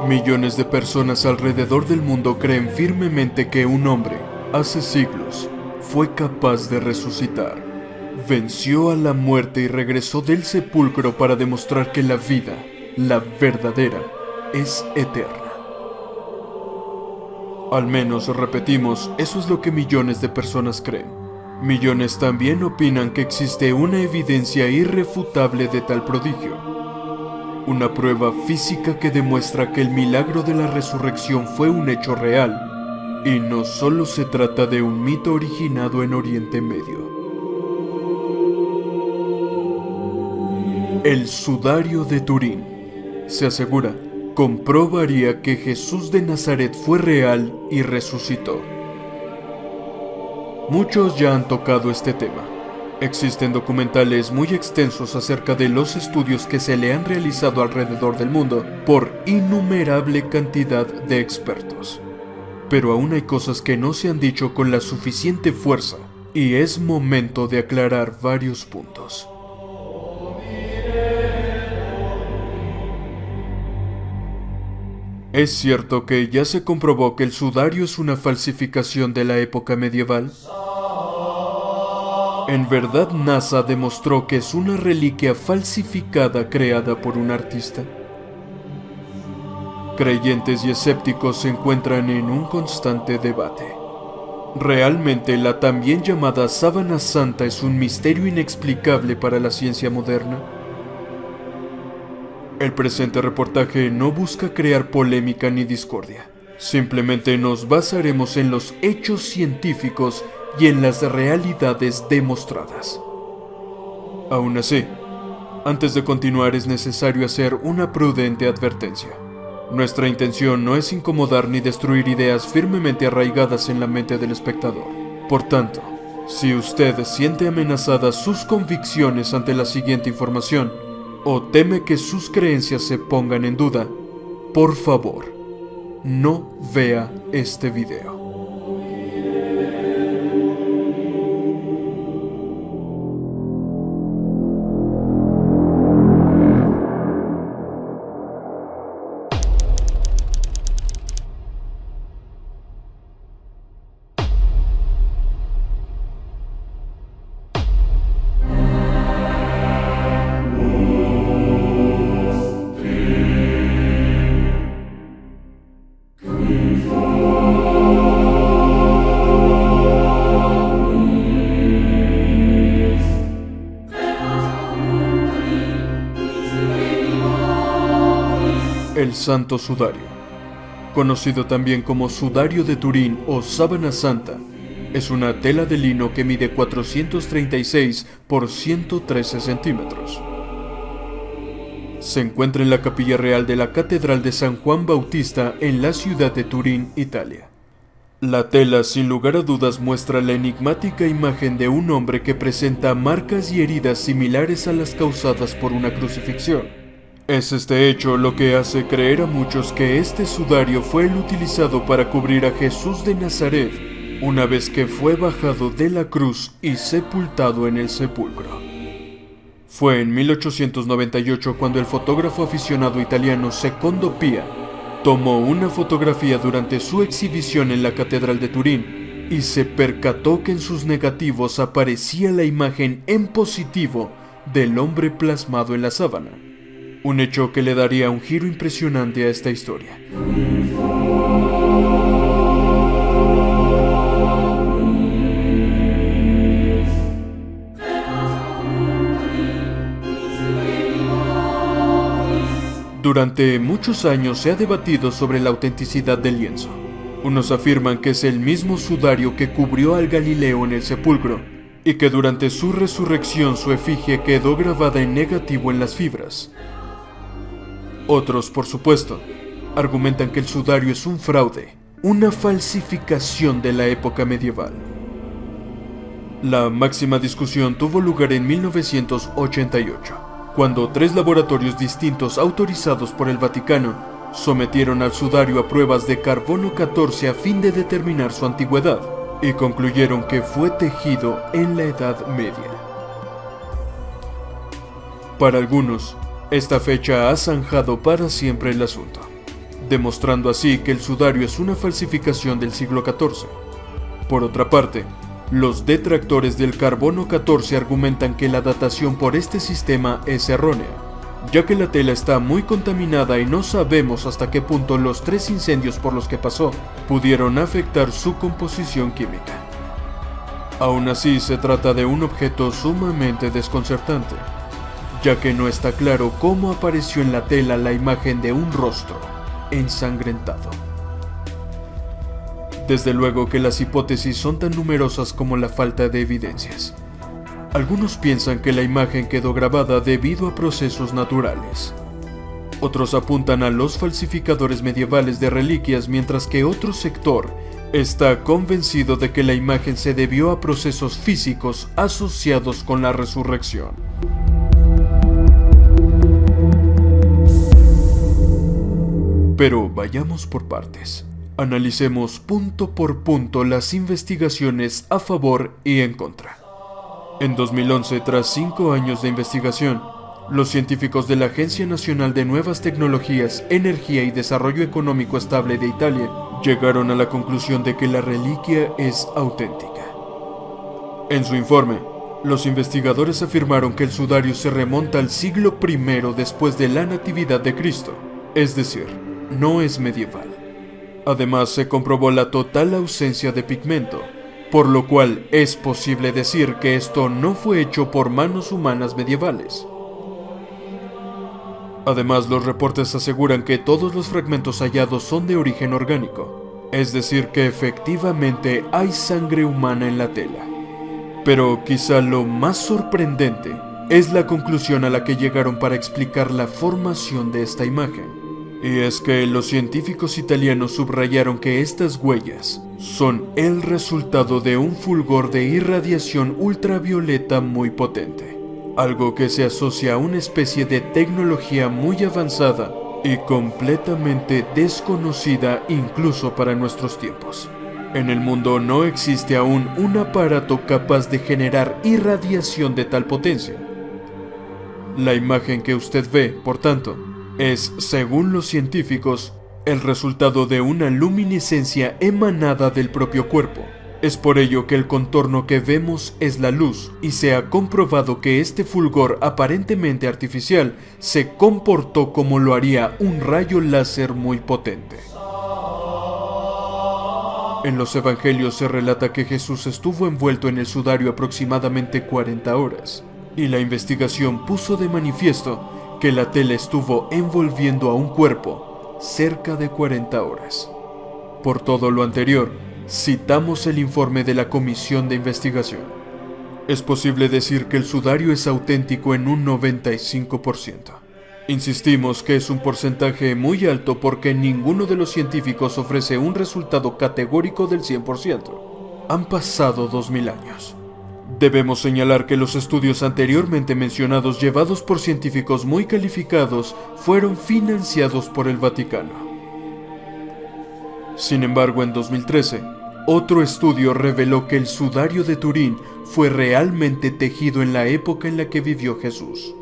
Millones de personas alrededor del mundo creen firmemente que un hombre, hace siglos, fue capaz de resucitar. Venció a la muerte y regresó del sepulcro para demostrar que la vida, la verdadera, es eterna. Al menos, repetimos, eso es lo que millones de personas creen. Millones también opinan que existe una evidencia irrefutable de tal prodigio. Una prueba física que demuestra que el milagro de la resurrección fue un hecho real, y no solo se trata de un mito originado en Oriente Medio. El sudario de Turín, se asegura, comprobaría que Jesús de Nazaret fue real y resucitó. Muchos ya han tocado este tema. Existen documentales muy extensos acerca de los estudios que se le han realizado alrededor del mundo por innumerable cantidad de expertos. Pero aún hay cosas que no se han dicho con la suficiente fuerza, y es momento de aclarar varios puntos. ¿Es cierto que ya se comprobó que el sudario es una falsificación de la época medieval? En verdad, NASA demostró que es una reliquia falsificada creada por un artista. Creyentes y escépticos se encuentran en un constante debate. ¿Realmente la también llamada sábana santa es un misterio inexplicable para la ciencia moderna? El presente reportaje no busca crear polémica ni discordia. Simplemente nos basaremos en los hechos científicos y en las realidades demostradas. Aún así, antes de continuar es necesario hacer una prudente advertencia. Nuestra intención no es incomodar ni destruir ideas firmemente arraigadas en la mente del espectador. Por tanto, si usted siente amenazadas sus convicciones ante la siguiente información, o teme que sus creencias se pongan en duda, por favor, no vea este video. El Santo Sudario, conocido también como sudario de Turín o sábana santa, es una tela de lino que mide 436 por 113 centímetros. Se encuentra en la capilla real de la Catedral de San Juan Bautista en la ciudad de Turín, Italia. La tela, sin lugar a dudas, muestra la enigmática imagen de un hombre que presenta marcas y heridas similares a las causadas por una crucifixión. Es este hecho lo que hace creer a muchos que este sudario fue el utilizado para cubrir a Jesús de Nazaret una vez que fue bajado de la cruz y sepultado en el sepulcro. Fue en 1898 cuando el fotógrafo aficionado italiano Secondo Pia tomó una fotografía durante su exhibición en la Catedral de Turín y se percató que en sus negativos aparecía la imagen en positivo del hombre plasmado en la sábana. Un hecho que le daría un giro impresionante a esta historia. Durante muchos años se ha debatido sobre la autenticidad del lienzo. Unos afirman que es el mismo sudario que cubrió al Galileo en el sepulcro y que durante su resurrección su efigie quedó grabada en negativo en las fibras. Otros, por supuesto, argumentan que el sudario es un fraude, una falsificación de la época medieval. La máxima discusión tuvo lugar en 1988, cuando 3 laboratorios distintos autorizados por el Vaticano sometieron al sudario a pruebas de carbono 14 a fin de determinar su antigüedad, y concluyeron que fue tejido en la Edad Media. Para algunos, esta fecha ha zanjado para siempre el asunto. demostrando así que el sudario es una falsificación del siglo XIV. Por otra parte, los detractores del carbono 14 argumentan que la datación por este sistema es errónea, ya que la tela está muy contaminada y no sabemos hasta qué punto los 3 incendios por los que pasó pudieron afectar su composición química. Aún así, se trata de un objeto sumamente desconcertante, ya que no está claro cómo apareció en la tela la imagen de un rostro ensangrentado. Desde luego que las hipótesis son tan numerosas como la falta de evidencias. Algunos piensan que la imagen quedó grabada debido a procesos naturales. Otros apuntan a los falsificadores medievales de reliquias, mientras que otro sector está convencido de que la imagen se debió a procesos físicos asociados con la resurrección. Pero vayamos por partes. Analicemos punto por punto las investigaciones a favor y en contra. En 2011, tras 5 años de investigación, los científicos de la Agencia Nacional de Nuevas Tecnologías, Energía y Desarrollo Económico Estable de Italia llegaron a la conclusión de que la reliquia es auténtica. En su informe, los investigadores afirmaron que el sudario se remonta al siglo I después de la Natividad de Cristo, es decir, no es medieval. Además, se comprobó la total ausencia de pigmento, por lo cual es posible decir que esto no fue hecho por manos humanas medievales. Además, los reportes aseguran que todos los fragmentos hallados son de origen orgánico, es decir que efectivamente hay sangre humana en la tela. Pero quizá lo más sorprendente es la conclusión a la que llegaron para explicar la formación de esta imagen. Y es que los científicos italianos subrayaron que estas huellas son el resultado de un fulgor de irradiación ultravioleta muy potente, algo que se asocia a una especie de tecnología muy avanzada y completamente desconocida incluso para nuestros tiempos. En el mundo no existe aún un aparato capaz de generar irradiación de tal potencia. La imagen que usted ve, por tanto, es, según los científicos, el resultado de una luminiscencia emanada del propio cuerpo. Es por ello que el contorno que vemos es la luz, y se ha comprobado que este fulgor aparentemente artificial se comportó como lo haría un rayo láser muy potente. En los evangelios se relata que Jesús estuvo envuelto en el sudario aproximadamente 40 horas, y la investigación puso de manifiesto que la tela estuvo envolviendo a un cuerpo cerca de 40 horas. Por todo lo anterior, citamos el informe de la Comisión de Investigación. Es posible decir que el sudario es auténtico en un 95%. Insistimos que es un porcentaje muy alto porque ninguno de los científicos ofrece un resultado categórico del 100%. Han pasado 2000 años. Debemos señalar que los estudios anteriormente mencionados, llevados por científicos muy calificados, fueron financiados por el Vaticano. Sin embargo, en 2013, otro estudio reveló que el sudario de Turín fue realmente tejido en la época en la que vivió Jesús.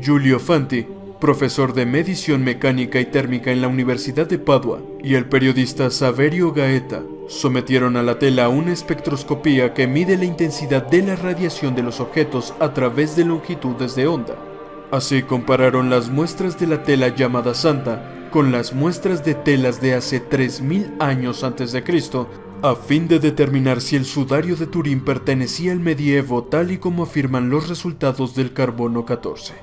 Giulio Fanti, profesor de medición mecánica y térmica en la Universidad de Padua, y el periodista Saverio Gaeta sometieron a la tela a una espectroscopía que mide la intensidad de la radiación de los objetos a través de longitudes de onda. Así compararon las muestras de la tela llamada santa con las muestras de telas de hace 3000 años antes de Cristo, a fin de determinar si el sudario de Turín pertenecía al medievo tal y como afirman los resultados del carbono 14.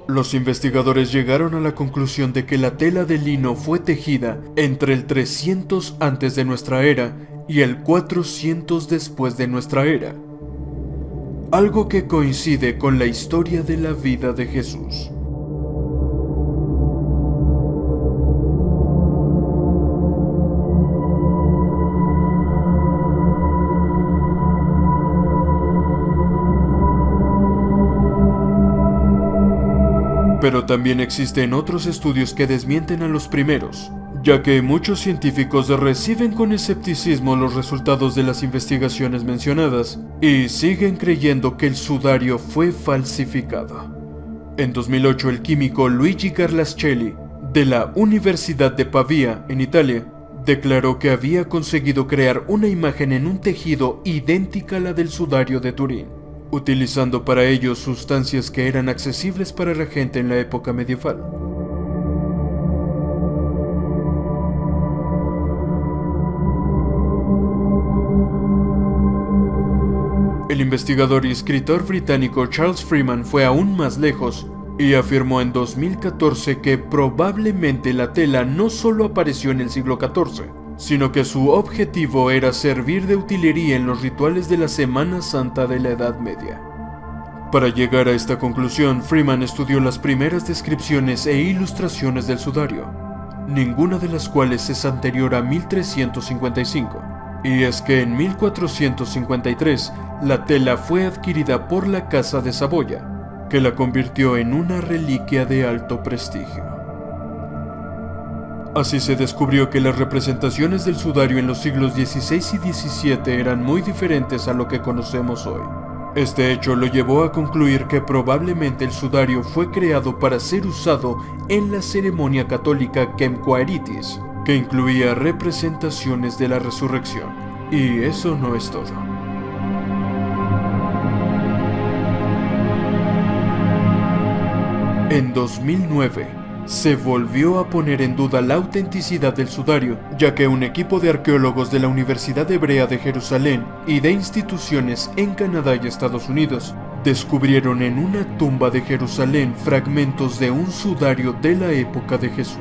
Los investigadores llegaron a la conclusión de que la tela de lino fue tejida entre el 300 antes de nuestra era y el 400 después de nuestra era, algo que coincide con la historia de la vida de Jesús. Pero también existen otros estudios que desmienten a los primeros, ya que muchos científicos reciben con escepticismo los resultados de las investigaciones mencionadas y siguen creyendo que el sudario fue falsificado. En 2008, el químico Luigi Carlascelli de la Universidad de Pavía, en Italia, declaró que había conseguido crear una imagen en un tejido idéntica a la del sudario de Turín, utilizando para ello sustancias que eran accesibles para la gente en la época medieval. El investigador y escritor británico Charles Freeman fue aún más lejos y afirmó en 2014 que probablemente la tela no solo apareció en el siglo XIV, sino que su objetivo era servir de utilería en los rituales de la Semana Santa de la Edad Media. Para llegar a esta conclusión, Freeman estudió las primeras descripciones e ilustraciones del sudario, ninguna de las cuales es anterior a 1355. Y es que en 1453 la tela fue adquirida por la Casa de Saboya, que la convirtió en una reliquia de alto prestigio. Así se descubrió que las representaciones del sudario en los siglos XVI y XVII eran muy diferentes a lo que conocemos hoy. Este hecho lo llevó a concluir que probablemente el sudario fue creado para ser usado en la ceremonia católica Quemquaeritis, que incluía representaciones de la resurrección. Y eso no es todo. En 2009, se volvió a poner en duda la autenticidad del sudario, ya que un equipo de arqueólogos de la Universidad Hebrea de Jerusalén y de instituciones en Canadá y Estados Unidos descubrieron en una tumba de Jerusalén fragmentos de un sudario de la época de Jesús.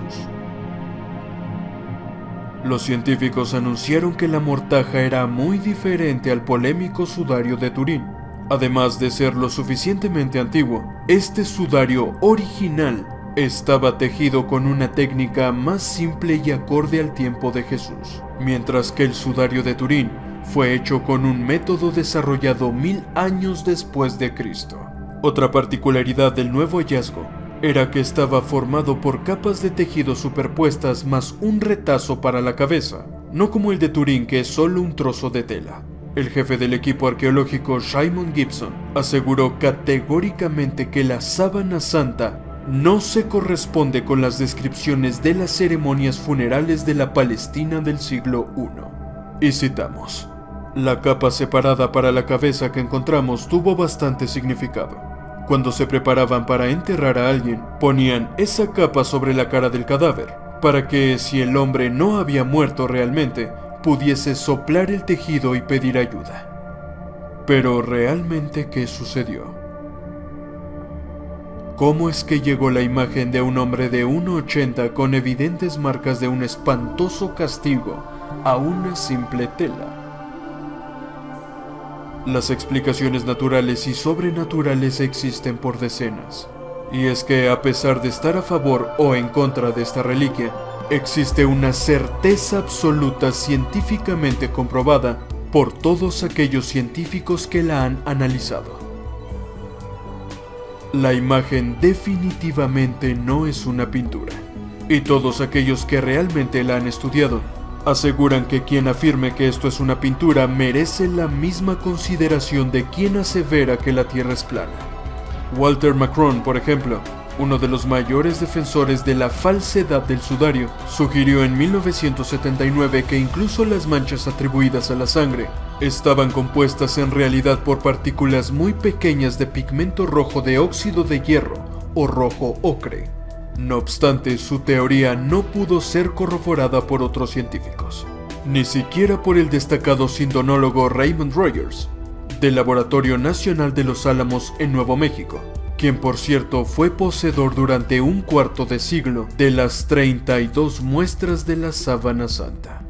Los científicos anunciaron que la mortaja era muy diferente al polémico sudario de Turín. Además de ser lo suficientemente antiguo, este sudario original estaba tejido con una técnica más simple y acorde al tiempo de Jesús, mientras que el sudario de Turín fue hecho con un método desarrollado 1000 años después de Cristo. Otra particularidad del nuevo hallazgo era que estaba formado por capas de tejido superpuestas más un retazo para la cabeza, no como el de Turín, que es solo un trozo de tela. El jefe del equipo arqueológico, Simon Gibson, aseguró categóricamente que la sábana santa no se corresponde con las descripciones de las ceremonias funerales de la Palestina del siglo I. Y citamos: "La capa separada para la cabeza que encontramos tuvo bastante significado. Cuando se preparaban para enterrar a alguien, ponían esa capa sobre la cara del cadáver, para que, si el hombre no había muerto realmente, pudiese soplar el tejido y pedir ayuda". Pero ¿realmente qué sucedió? ¿Cómo es que llegó la imagen de un hombre de 1,80 con evidentes marcas de un espantoso castigo a una simple tela? Las explicaciones naturales y sobrenaturales existen por decenas. Y es que, a pesar de estar a favor o en contra de esta reliquia, existe una certeza absoluta científicamente comprobada por todos aquellos científicos que la han analizado. La imagen definitivamente no es una pintura, y todos aquellos que realmente la han estudiado aseguran que quien afirme que esto es una pintura merece la misma consideración de quien asevera que la Tierra es plana. Walter Macron, por ejemplo, uno de los mayores defensores de la falsedad del sudario, sugirió en 1979 que incluso las manchas atribuidas a la sangre estaban compuestas en realidad por partículas muy pequeñas de pigmento rojo de óxido de hierro o rojo ocre. No obstante, su teoría no pudo ser corroborada por otros científicos, ni siquiera por el destacado sindonólogo Raymond Rogers, del Laboratorio Nacional de los Álamos en Nuevo México, quien por cierto fue poseedor durante un cuarto de siglo de las 32 muestras de la sábana santa.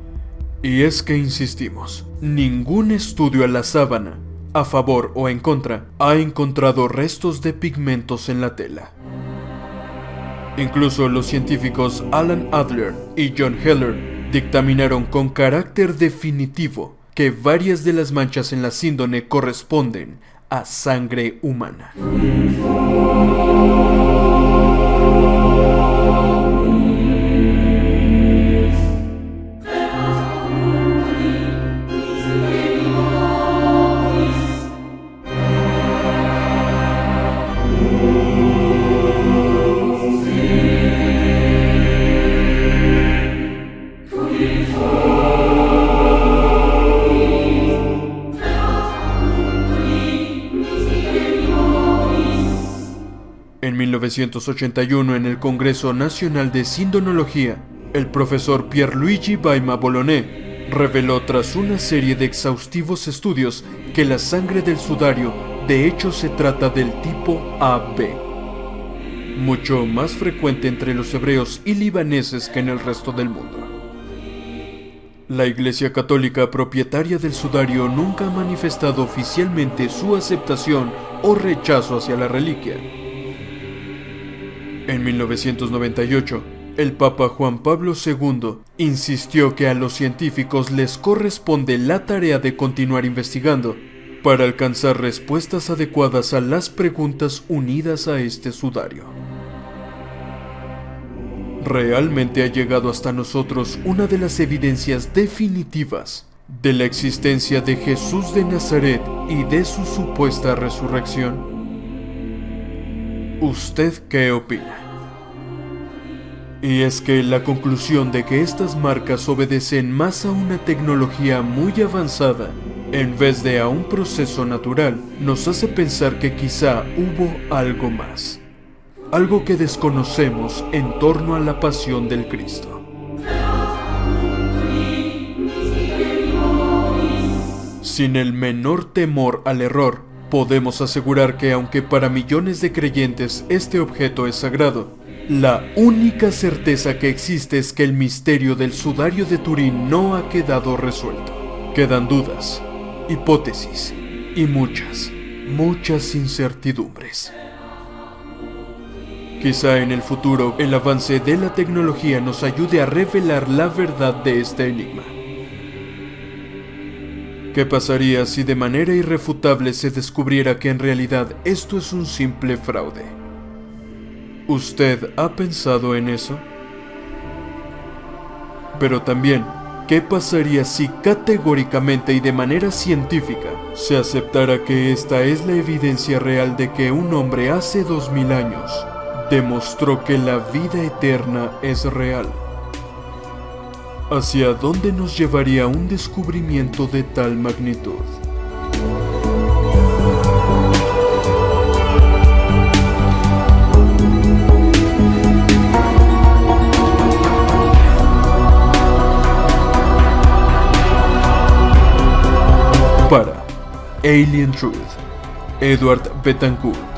Y es que insistimos, ningún estudio a la sábana, a favor o en contra, ha encontrado restos de pigmentos en la tela. Incluso los científicos Alan Adler y John Heller dictaminaron con carácter definitivo que varias de las manchas en la síndone corresponden a sangre humana. 1981, en el Congreso Nacional de Sindonología, el profesor Pierluigi Baima Boloné reveló tras una serie de exhaustivos estudios que la sangre del sudario de hecho se trata del tipo AB, mucho más frecuente entre los hebreos y libaneses que en el resto del mundo. La Iglesia Católica, propietaria del sudario, nunca ha manifestado oficialmente su aceptación o rechazo hacia la reliquia. En 1998, el Papa Juan Pablo II insistió que a los científicos les corresponde la tarea de continuar investigando para alcanzar respuestas adecuadas a las preguntas unidas a este sudario. Realmente ha llegado hasta nosotros una de las evidencias definitivas de la existencia de Jesús de Nazaret y de su supuesta resurrección. ¿Usted qué opina? Y es que la conclusión de que estas marcas obedecen más a una tecnología muy avanzada en vez de a un proceso natural nos hace pensar que quizá hubo algo más. Algo que desconocemos en torno a la pasión del Cristo. Sin el menor temor al error, podemos asegurar que aunque para millones de creyentes este objeto es sagrado, la única certeza que existe es que el misterio del sudario de Turín no ha quedado resuelto. Quedan dudas, hipótesis y muchas incertidumbres. Quizá en el futuro el avance de la tecnología nos ayude a revelar la verdad de este enigma. ¿Qué pasaría si de manera irrefutable se descubriera que en realidad esto es un simple fraude? ¿Usted ha pensado en eso? Pero también, ¿qué pasaría si categóricamente y de manera científica se aceptara que esta es la evidencia real de que un hombre hace 2000 años demostró que la vida eterna es real? ¿Hacia dónde nos llevaría un descubrimiento de tal magnitud? Para Alien Truth, Edward Betancourt.